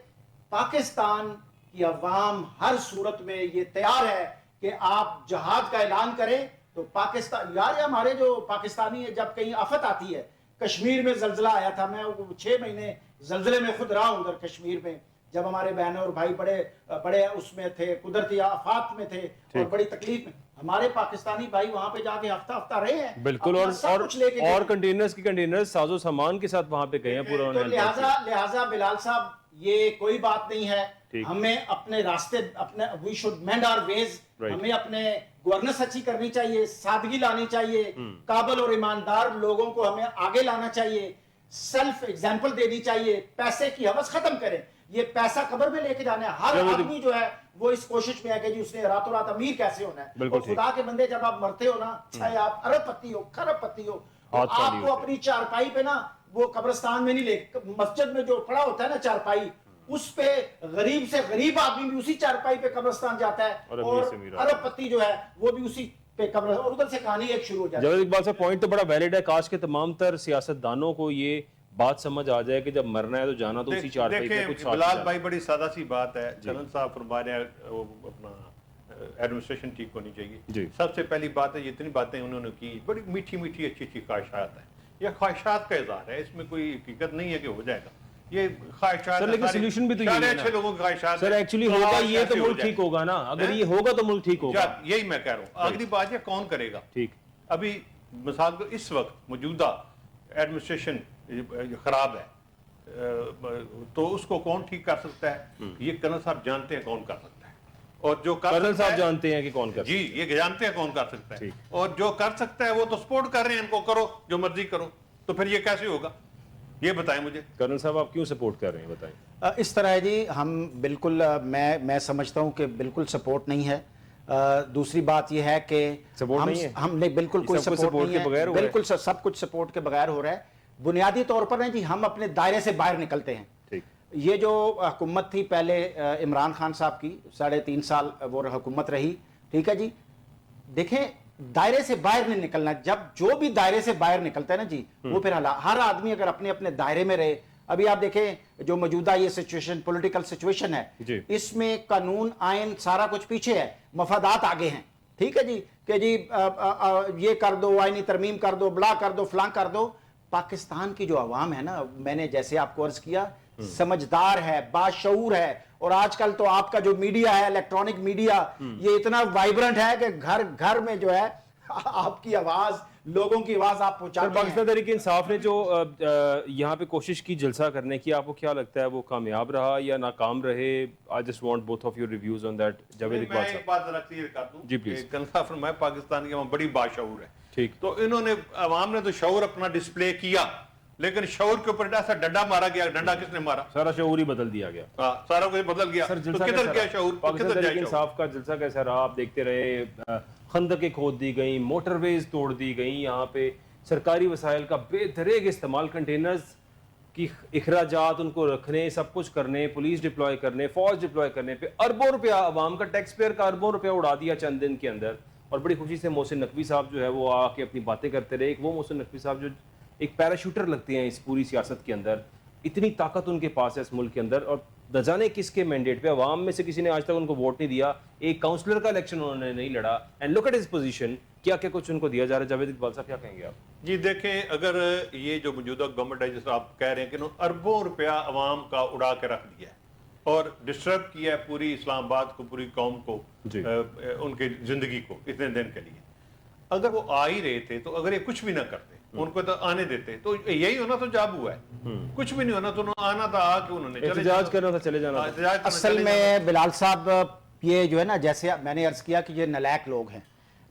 پاکستان کی عوام ہر صورت میں یہ تیار ہے کہ آپ جہاد کا اعلان کریں تو پاکستان, یار ہمارے جو پاکستانی ہے, جب کہیں آفت آتی ہے, کشمیر میں زلزلہ آیا تھا, میں 6 مہینے زلزلے میں خود رہا ہوں ادھر کشمیر میں, جب ہمارے بہنوں اور بھائی بڑے اس میں تھے, قدرتی آفات میں تھے اور بڑی تکلیف میں, ہمارے پاکستانی بھائی وہاں پہ جا کے ہفتہ رہے ہیں. بالکل, اور کنٹینرز ساز و سامان کے ساتھ وہاں پہ گئے ہیں پورا. تو لہٰذا بلال صاحب یہ کوئی بات نہیں ہے, ہمیں اپنے راستے, وی شوڈ مینڈ آور ویز, ہمیں اپنے گورننس اچھی کرنی چاہیے, سادگی لانی چاہیے, قابل اور ایماندار لوگوں کو ہمیں آگے لانا چاہیے, سیلف ایگزامپل دینی چاہیے, پیسے کی ہوس ختم کریں. یہ پیسہ قبر میں لے کے جانا ہے. ہر آدمی جو ہے وہ اس کوشش میں ہے کہ جی اس نے راتوں رات امیر کیسے ہونا ہے. اور خدا کے بندے جب آپ مرتے ہو نا, چاہے آپ ارب پتی ہو, کھرب پتی ہو, آپ کو اپنی چارپائی پہ نا, وہ قبرستان میں نہیں لے, مسجد میں جو پڑا ہوتا ہے نا چارپائی, اس پہ غریب سے غریب آدمی بھی اسی چارپائی پہ قبرستان جاتا ہے, اور ارب پتی جو ہے وہ بھی اسی پہ قبر, اور ادھر سے کہانی ایک شروع ہو جاتی ہے. جاوید اقبال صاحب پوائنٹ تو بڑا ویلڈ ہے, کاش کے تمام تر سیاستدانوں کو یہ بات سمجھ آ جائے کہ جب مرنا ہے تو جانا تو اسی چارپائی پہ کچھ. بلال بھائی بڑی سادہ سی بات ہے, چلن صاحب فرما رہے ہیں اپنا ایڈمنسٹریشن ٹھیک ہونی چاہیے. سب سے پہلی بات ہے جتنی باتیں انہوں نے کی بڑی میٹھی میٹھی اچھی اچھی خواہشات ہیں, یہ خواہشات کا اظہار ہے, اس میں کوئی حقیقت نہیں ہے کہ ہو جائے گا. یہ خواہشات سر, لیکن سولوشن بھی تو یہ ہے اچھے لوگوں کی خواہشات سر, ایکچولی ہوگا یہ تو ملک ٹھیک ہوگا نا, اگر یہ ہوگا تو ملک ٹھیک ہوگا. یہی میں کہہ رہا ہوں. اگلی بات یہ کون کرے گا. ٹھیک, ابھی مثال کو اس وقت موجودہ ایڈمنسٹریشن خراب ہے, تو اس کو کون ٹھیک کر سکتا ہے؟ یہ کرنل صاحب جانتے ہیں کون کر سکتا ہے, اور جو کرنل صاحب جانتے ہیں کہ کون کر جی یہ جانتے ہیں کون کر سکتا ہے, اور جو کر سکتا ہے وہ تو سپورٹ کر رہے ہیں, ان کو کرو جو مرضی کرو. تو پھر یہ کیسے ہوگا یہ بتائیں مجھے. کرنل صاحب آپ کیوں سپورٹ کر رہے ہیں بتائیں. اس طرح ہے جی, ہم بالکل, میں سمجھتا ہوں کہ بالکل سپورٹ نہیں ہے. دوسری بات یہ ہے کہ ہم نے بالکل کوئی سپورٹ نہیں ہے, بالکل سب کچھ سپورٹ کے بغیر ہو رہا ہے. بنیادی طور پر جی ہم اپنے دائرے سے باہر نکلتے ہیں. یہ جو حکومت تھی پہلے عمران خان صاحب کی 3.5 سال وہ حکومت رہی, ٹھیک ہے جی, دیکھیں دائرے سے باہر نہیں نکلنا. جب جو بھی دائرے سے باہر نکلتا ہے نا جی, وہ پھر ہر آدمی اگر اپنے اپنے دائرے میں رہے. ابھی آپ دیکھیں جو موجودہ یہ سچویشن, پولیٹیکل سچویشن ہے, اس میں قانون آئین سارا کچھ پیچھے ہے, مفادات آگے ہیں. ٹھیک ہے جی, کہ جی یہ کر دو, آئینی ترمیم کر دو, بلا کر دو, فلاں کر دو. پاکستان کی جو عوام ہے نا, میں نے جیسے آپ کو عرض کیا, سمجھدار ہے, باشعور ہے, اور آج کل تو آپ کا جو میڈیا ہے, الیکٹرانک میڈیا, یہ اتنا وائبرنٹ ہے کہ گھر گھر میں جو ہے آپ کی آواز, لوگوں کی آواز آپ پہنچاتے ہیں. پاکستان تحریک انصاف نے جو یہاں پہ کوشش کی جلسہ کرنے کی, آپ کو کیا لگتا ہے وہ کامیاب رہا یا ناکام رہے؟ I just want both of your reviews on that. Javed Iqbal میں ایک صاحب. بات ذرا کلیئر کر دوں جی پلیز. کنصاف فرمائے پاکستان کے وہاں بڑی باشعور ہے, ٹھیک. تو انہوں نے عوام نے تو شعور اپنا ڈسپلے کیا, لیکن شعور کے اوپر ایسا ڈنڈا مارا گیا. ڈنڈا کس نے مارا؟ سارا شعور ہی بدل دیا گیا. سارا کچھ بدل گیا. سر تو جلسہ کدھر گیا شعور؟ پاکستان کدھر تحریک جائے شعور؟ انصاف کا جلسہ کیسا رہا؟ آپ دیکھتے رہے, خندقیں کھود دی گئیں, موٹر ویز توڑ دی گئیں, یہاں پہ سرکاری وسائل کا بے دریغ استعمال, کنٹینرز کی اخراجات ان کو رکھنے, سب کچھ کرنے, پولیس ڈپلوائے کرنے, فوج ڈپلوائے کرنے پہ اربوں روپیہ, عوام کا ٹیکس پیئر کا اربوں روپیہ اڑا دیا چند دن کے اندر. اور بڑی خوشی سے محسن نقوی صاحب جو ہے وہ آ کے اپنی باتیں کرتے رہے. ایک وہ محسن نقوی صاحب جو ایک پیراشوٹر لگتے ہیں اس پوری سیاست کے اندر, اتنی طاقت ان کے پاس ہے اس ملک کے اندر, اور نہ جانے کس کے مینڈیٹ پہ, عوام میں سے کسی نے آج تک ان کو ووٹ نہیں دیا, ایک کاؤنسلر کا الیکشن انہوں نے نہیں لڑا. And look at his position, کیا کیا کچھ ان کو دیا جا رہا ہے. جاوید اقبال صاحب کیا کہیں گے آپ؟ جی دیکھیں, اگر یہ جو موجودہ گورنمنٹ ہے جس آپ کہہ رہے ہیں کہ انہوں نے اربوں روپیہ عوام کا اڑا کے رکھ دیا ہے اور ڈسٹرب کیا ہے پوری اسلام آباد کو, پوری قوم کو, ان کی زندگی کو اتنے دن کے لیے, اگر وہ آ ہی رہے تھے تو اگر یہ کچھ بھی نہ کرتے, ان کو تو آنے دیتے, تو یہی ہونا تو جاب ہوا ہے. کچھ بھی نہیں ہونا تو آنا تھا, آ کے انہوں نے احتجاج کرنا تھا, چلے جانا تھا. اصل میں بلال صاحب یہ جو ہے نا, جیسے میں نے عرض کیا کہ یہ نالائق لوگ ہیں,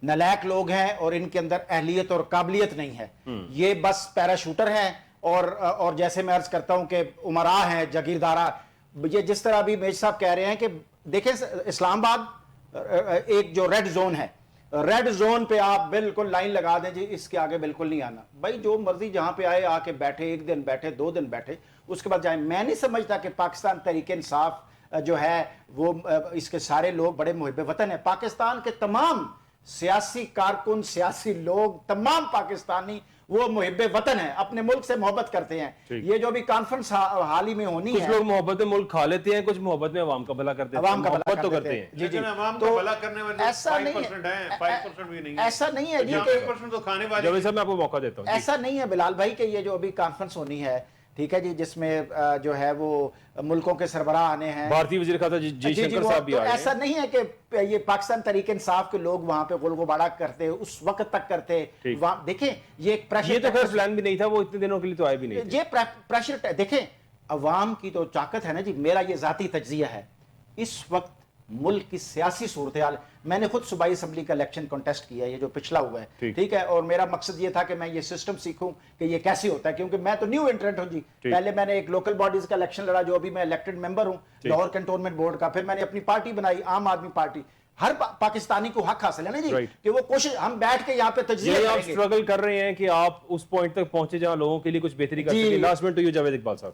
نالائق لوگ ہیں اور ان کے اندر اہلیت اور قابلیت نہیں ہے. یہ بس پیراشوٹر ہیں اور جیسے میں عرض کرتا ہوں کہ امراء ہیں, جاگیردارہ. یہ جس طرح ابھی میج صاحب کہہ رہے ہیں کہ دیکھیں اسلام آباد ایک جو ریڈ زون ہے, ریڈ زون پہ آپ بالکل لائن لگا دیں جی, اس کے آگے بالکل نہیں آنا. بھائی جو مرضی جہاں پہ آئے آ کے بیٹھے, ایک دن بیٹھے, 2 دن بیٹھے, اس کے بعد جائیں. میں نہیں سمجھتا کہ پاکستان تحریک انصاف جو ہے وہ اس کے سارے لوگ بڑے محب وطن ہیں. پاکستان کے تمام سیاسی کارکن, سیاسی لوگ, تمام پاکستانی وہ محب وطن ہیں, اپنے ملک سے محبت کرتے ہیں. یہ جو بھی کانفرنس حال ہی میں ہونی ہے, کچھ لوگ محبت میں ملک کھا لیتے ہیں, کچھ محبت میں عوام کا بھلا کرتے ہیں. عوام کا محبت تو کرتے ہیں. جی جی, عوام کا بھلا کرنے والے 5% ہیں, 5% بھی نہیں ہے. ایسا نہیں ہے جی, 5% تو کھانے والے. جاوید صاحب میں آپ کو موقع دیتا ہوں. ایسا نہیں ہے بلال بھائی کہ یہ جو ابھی کانفرنس ہونی ہے, ٹھیک ہے جی, جس میں جو ہے وہ ملکوں کے سربراہ آنے ہیں, بھارتی وزیر خارجہ جی شنکر صاحب بھی آ رہے ہیں. ایسا نہیں ہے کہ یہ پاکستان تحریک انصاف کے لوگ وہاں پہ غلغباڑہ کرتے, اس وقت تک کرتے. دیکھیں یہ ایک پریشر, یہ تو خیر پلان بھی نہیں تھا, وہ اتنے دنوں کے لیے تو آئے بھی نہیں. یہ پریشر, دیکھیں عوام کی تو طاقت ہے نا جی. میرا یہ ذاتی تجزیہ ہے, اس وقت ملک کی سیاسی صورتحال, میں نے خود صوبائی اسمبلی کا الیکشن کنٹیسٹ کیا ہے, یہ جو پچھلا ہوا ہے, ٹھیک ہے, اور میرا مقصد یہ تھا کہ میں یہ سسٹم سیکھوں کہ یہ کیسے ہوتا ہے, کیونکہ میں تو نیو انٹرنٹ ہوں جی. پہلے میں نے ایک لوکل باڈیز کا الیکشن لڑا, جو ابھی میں الیکٹڈ ممبر ہوں لاہور کنٹونمنٹ بورڈ کا. پھر میں نے اپنی پارٹی بنائی, عام آدمی پارٹی. ہر پاکستانی کو حق حاصل ہے نا جی کہ وہ کوشش, ہم بیٹھ کے یہاں پہ تجزیہ کریں گے. آپ سٹرگل کر رہے ہیں کہ آپ اس پوائنٹ تک پہنچے جہاں لوگوں کے لیے کچھ بہتری کر سکیں. Last minute to you Javed Iqbal صاحب.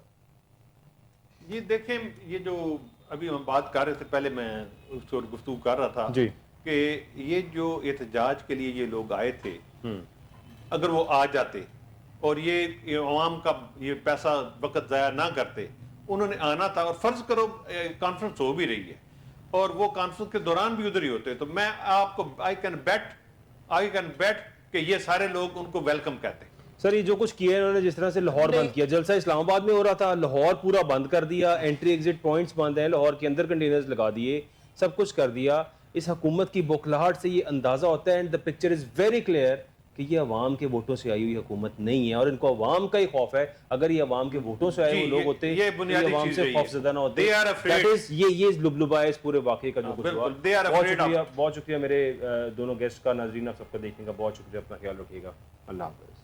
یہ دیکھیں, یہ جو ابھی ہم بات کر رہے تھے, پہلے میں اس پر گفتگو کر رہا تھا کہ یہ جو احتجاج کے لیے یہ لوگ آئے تھے, اگر وہ آ جاتے اور یہ عوام کا یہ پیسہ وقت ضائع نہ کرتے, انہوں نے آنا تھا. اور فرض کرو کانفرنس ہو بھی رہی ہے اور وہ کانفرنس کے دوران بھی ادھر ہی ہوتے, تو میں آپ کو آئی کین بیٹ کہ یہ سارے لوگ ان کو ویلکم کہتے ہیں. سر یہ جو کچھ کیا ہے انہوں نے, جس طرح سے لاہور بند کیا, جلسہ اسلام آباد میں ہو رہا تھا, لاہور پورا بند کر دیا, انٹری ایگزٹ پوائنٹس بند ہیں, لاہور کے اندر کنٹینرز لگا دیے, سب کچھ کر دیا. اس حکومت کی بوکھلاہٹ سے یہ اندازہ ہوتا ہے, and the picture is very clear کہ یہ عوام کے ووٹوں سے آئی ہوئی حکومت نہیں ہے, اور ان کو عوام کا ہی خوف ہے. اگر یہ عوام کے ووٹوں سے آئے ہوئے لوگ ہوتے, یہ بنیادی عوام سے خوف زدہ نہ ہوتے. یہ لبلبا ہے اس پورے واقعے کا جو کچھ ہوا. بہت شکریہ میرے دونوں گیسٹ کا, ناظرین آپ سب کا دیکھنے کا بہت شکریہ. اپنا خیال رکھیے گا. اللہ حافظ.